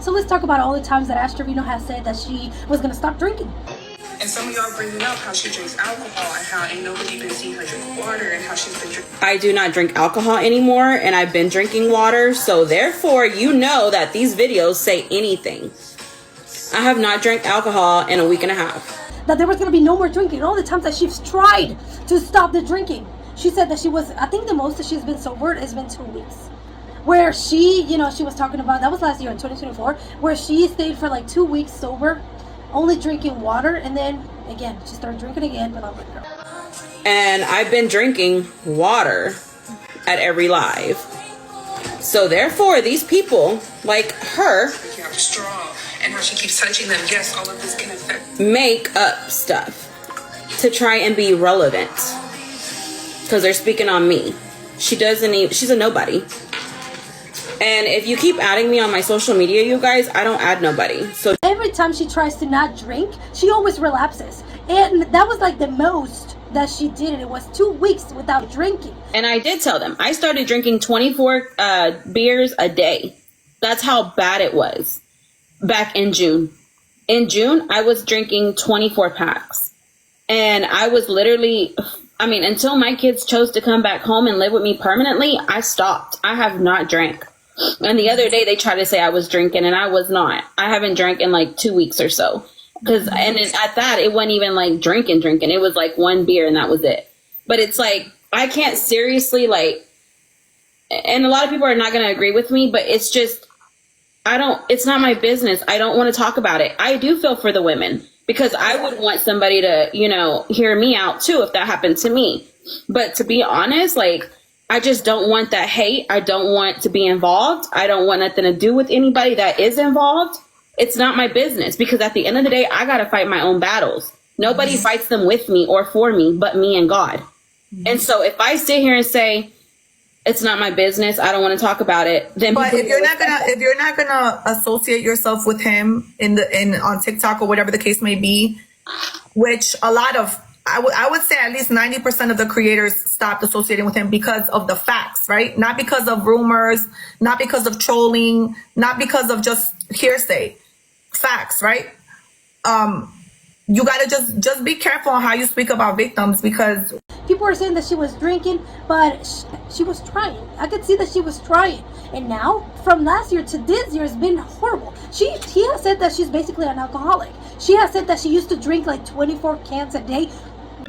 So let's talk about all the times that Ashtrevino has said that she was gonna stop drinking. And some of y'all bringing up how she drinks alcohol and how ain't nobody been seeing her drink water and how she's been drinking. I do not drink alcohol anymore, and I've been drinking water, so therefore you know that these videos say anything. I have not drank alcohol in a week and a half. That there was gonna be no more drinking. All the times that she's tried to stop the drinking. She said that she was, I think the most that she's been sober has been 2 weeks. Where she, you know, she was talking about, that was last year in 2024, where she stayed for like 2 weeks sober, only drinking water, and then again she started drinking again, but I'm like, girl. And I've been drinking water at every live. So therefore these people like her Straw and how she keeps touching them. Yes, all of this can affect. make up stuff to try and be relevant because they're speaking on me. She doesn't even, she's a nobody. And if you keep adding me on my social media, you guys, I don't add nobody. So Every time she tries to not drink, she always relapses. And that was like the most that she did. It was 2 weeks without drinking. and I did tell them, I started drinking 24 beers a day. That's how bad it was back in June. In June, I was drinking 24 packs. And I was literally, I mean, until my kids chose to come back home and live with me permanently, I stopped. I have not drank. And the other day they tried to say I was drinking, and I was not. I haven't drank in like 2 weeks or so. At that, it wasn't even like drinking. It was like one beer and that was it. But it's like, I can't seriously like, and a lot of people are not going to agree with me, but it's just, it's not my business. I don't want to talk about it. I do feel for the women because I would want somebody to, you know, hear me out too if that happened to me. But to be honest, like, I just don't want that hate. I don't want to be involved. I don't want nothing to do with anybody that is involved. It's not my business because at the end of the day, I got to fight my own battles. Nobody fights them with me or for me but me and God. And so if I sit here and say, it's not my business, I don't want to talk about it, then but if you're not gonna associate yourself with him on TikTok or whatever the case may be, which a lot of I would say at least 90% of the creators stopped associating with him because of the facts, right? Not because of rumors, not because of trolling, not because of just hearsay. Facts, right? You gotta just be careful on how you speak about victims because People are saying that she was drinking, but she was trying. I could see that she was trying. And now, from last year to this year, it's been horrible. He has said that she's basically an alcoholic. She has said that she used to drink like 24 cans a day.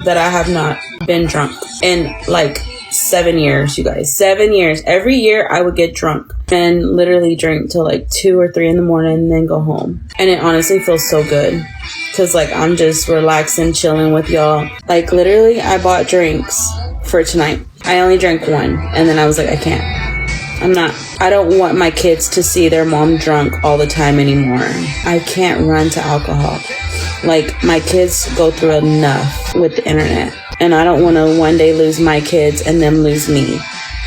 that I have not been drunk in like 7 years, you guys. 7 years. Every year I would get drunk and literally drink till like 2 or 3 in the morning and then go home. And it honestly feels so good because like I'm just relaxing, chilling with y'all. Like literally I bought drinks for tonight. I only drank one and then I was like, I don't want my kids to see their mom drunk all the time anymore. I can't run to alcohol. Like, my kids go through enough with the internet. And I don't want to one day lose my kids and them lose me.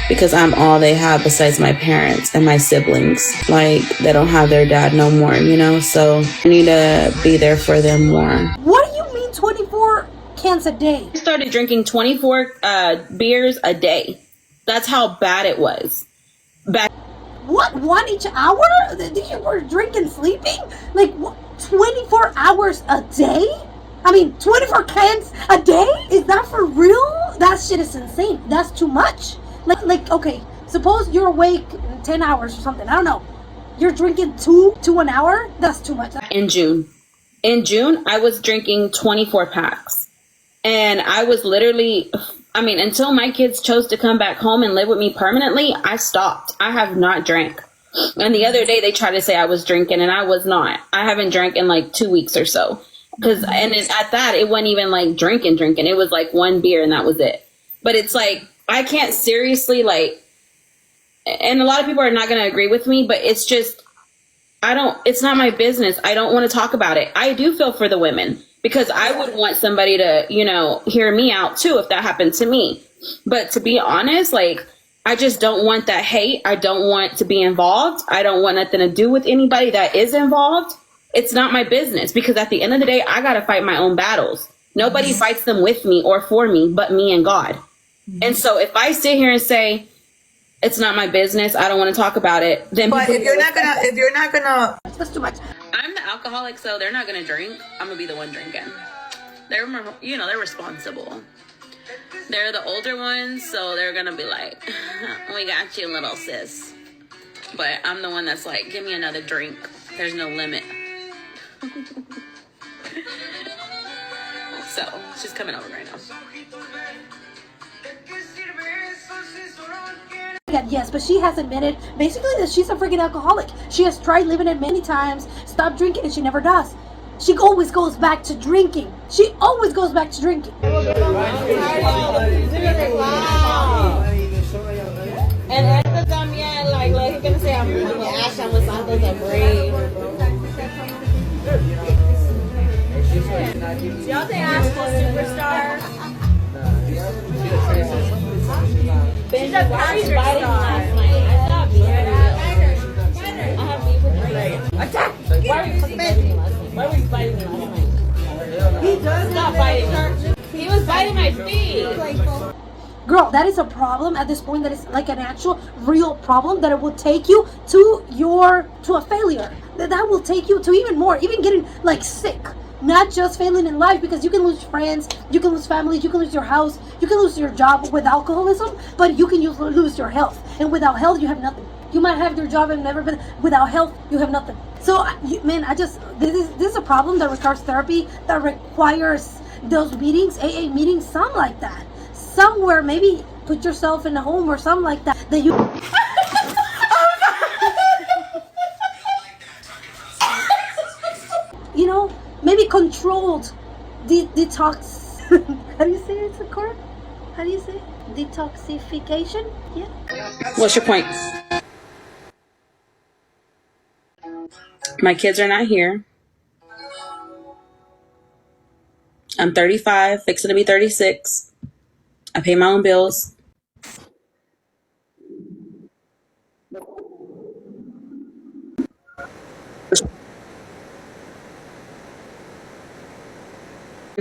Because I'm all they have besides my parents and my siblings. Like, they don't have their dad no more, you know? So, I need to be there for them more. What do you mean 24 cans a day? I started drinking 24 beers a day. That's how bad it was. What? One each hour? You were drinking, sleeping? Like, what? 24 hours a day? I mean, 24 cans a day? Is that for real? That shit is insane. That's too much. Like, okay, suppose you're awake 10 hours or something. I don't know. You're drinking two an hour? That's too much. In June, I was drinking 24 packs. And I was literally, I mean, until my kids chose to come back home and live with me permanently, I stopped. I have not drank. And the other day they tried to say I was drinking and I was not. I haven't drank in like 2 weeks or so. At that, it wasn't even like drinking. It was like one beer and that was it. But it's like, I can't seriously like, and a lot of people are not going to agree with me, but it's just, it's not my business. I don't want to talk about it. I do feel for the women because I would want somebody to, you know, hear me out too if that happened to me. But to be honest, like, I just don't want that hate. I don't want to be involved. I don't want nothing to do with anybody that is involved. It's not my business because at the end of the day, I got to fight my own battles. Nobody fights them with me or for me but me and God. And so if I sit here and say, it's not my business, I don't want to talk about it, then But people- if you're not gonna, That's too much. I'm the alcoholic, so they're not gonna drink. I'm gonna be the one drinking. They're more, they're responsible. They're the older ones, so they're gonna be like, "We got you, little sis." But I'm the one that's like, "Give me another drink. There's no limit." So she's coming over right now. Yes, but she has admitted basically that she's a freaking alcoholic. She has tried living it many times, stopped drinking, and she never does. She always goes back to drinking. She always goes back to drinking. And esto también, like es que no se llama, Asha was Santos a brave. Y'all think Ash was superstar? She's a country star. I thought beef I have beef with her. Why were you fighting me last night? Why were you fighting me last night? He does not fighting her. He was biting my feet. Girl, that is a problem at this point. That is like an actual real problem that it will take you to a failure. That will take you to even more, even getting like sick. Not just failing in life, because you can lose friends, you can lose family, you can lose your house, you can lose your job with alcoholism, but you can lose your health. And without health, you have nothing. You might have your job and never, but without health, you have nothing. So, man, this is a problem that requires therapy, that requires those meetings, AA meetings, something like that. Somewhere, maybe put yourself in a home or something like that. That you. You know, maybe controlled detox. How do you say it's correct? How do you say detoxification? Yeah. What's your point? My kids are not here. I'm 35, fixing to be 36. I pay my own bills.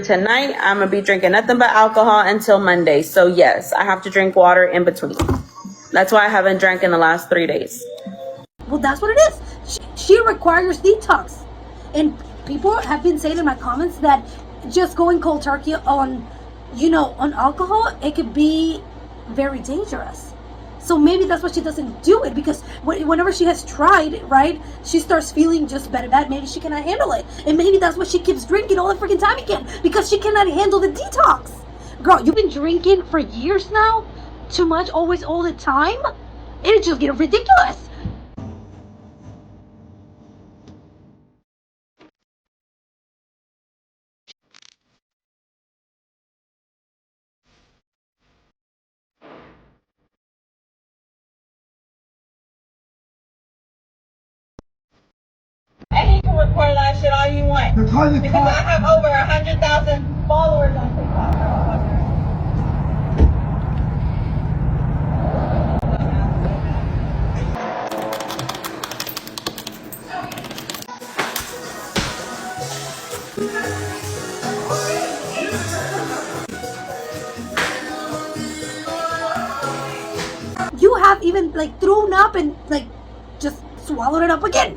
Tonight, I'm going to be drinking nothing but alcohol until Monday. So, yes, I have to drink water in between. That's why I haven't drank in the last 3 days. Well, that's what it is. She requires detox. And people have been saying in my comments that just going cold turkey on alcohol, it could be very dangerous. So maybe that's why she doesn't do it, because whenever she has tried, right, she starts feeling just bad. Maybe she cannot handle it. And maybe that's why she keeps drinking all the freaking time again, because she cannot handle the detox. Girl, you've been drinking for years now? Too much, always, all the time? It's just getting ridiculous. And he can record that shit all you want. Because I have over 100,000 followers on TikTok. You have even like thrown up and like just swallowed it up again.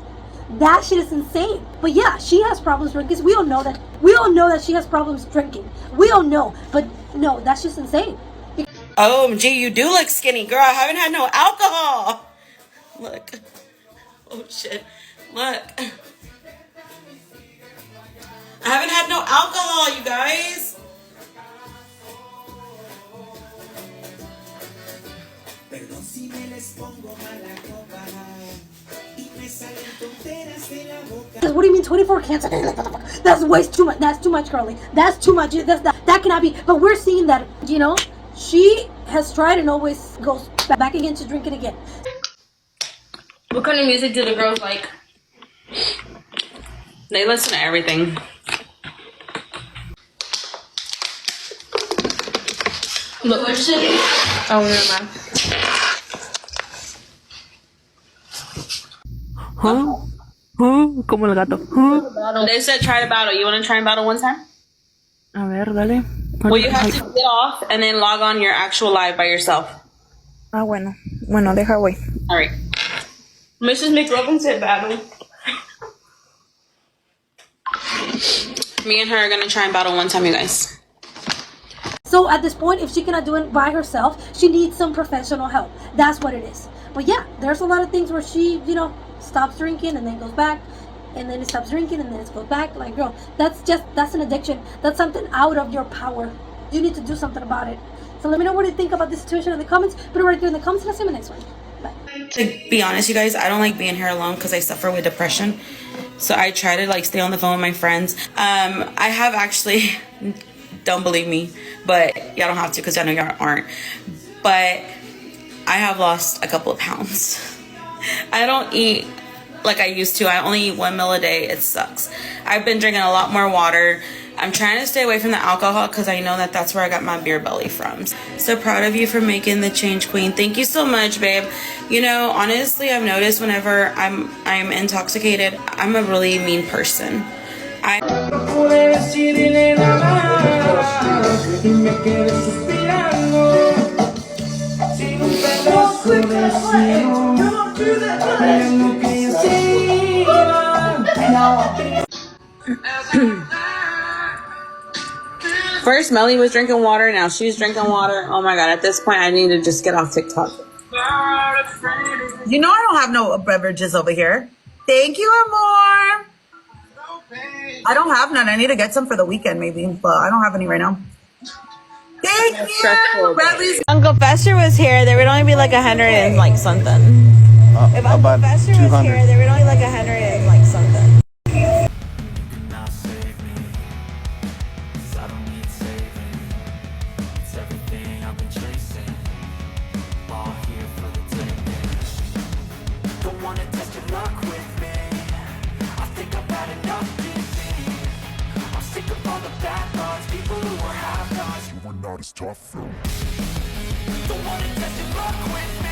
That shit is insane. But yeah, she has problems drinking. We all know that. We all know that she has problems drinking. We all know. But no, that's just insane. Oh, gee, you do look skinny, girl. I haven't had no alcohol. Look. Oh, shit. Look. I haven't had no alcohol, you guys. What do you mean 24 cans a day? Like, what the fuck? That's way too much. That's too much, Carly. That's too much. That cannot be. But we're seeing that, she has tried and always goes back again to drinking again. What kind of music do the girls like? They listen to everything. Look, what is it? Oh, never mind. Como el gato. They said try to battle. You want to try and battle one time? A ver, dale. Well, you have to get off and then log on your actual live by yourself. Ah, bueno. Bueno, deja voy. All right. Mrs. McLovin said battle. Me and her are gonna try and battle one time, you guys. So at this point, if she cannot do it by herself, she needs some professional help. That's what it is. But yeah, there's a lot of things where she, stops drinking and then goes back, and then it stops drinking and then it goes back. Like, girl, that's an addiction. That's something out of your power. You need to do something about it. So let me know what you think about this situation in the comments. Put it right there in the comments, and I'll see you in the next one. Bye. To be honest, you guys, I don't like being here alone because I suffer with depression. So I try to stay on the phone with my friends. I have actually, don't believe me, but y'all don't have to because I know y'all aren't. But I have lost a couple of pounds. I don't eat like I used to. I only eat 1 meal a day. It sucks. I've been drinking a lot more water. I'm trying to stay away from the alcohol because I know that that's where I got my beer belly from. So proud of you for making the change, queen. Thank you so much, babe. Honestly, I've noticed whenever I'm intoxicated, I'm a really mean person. First, Melly was drinking water. Now she's drinking water. Oh my God. At this point, I need to just get off TikTok. I don't have no beverages over here. Thank you, amor. I don't have none. I need to get some for the weekend maybe, but I don't have any right now. Thank you. Bradley's. Uncle Fester was here, there would only be like 100 and like something. If Uncle Fester was here, there would only like 100 and like something. Tough. Don't wanna test your luck with me.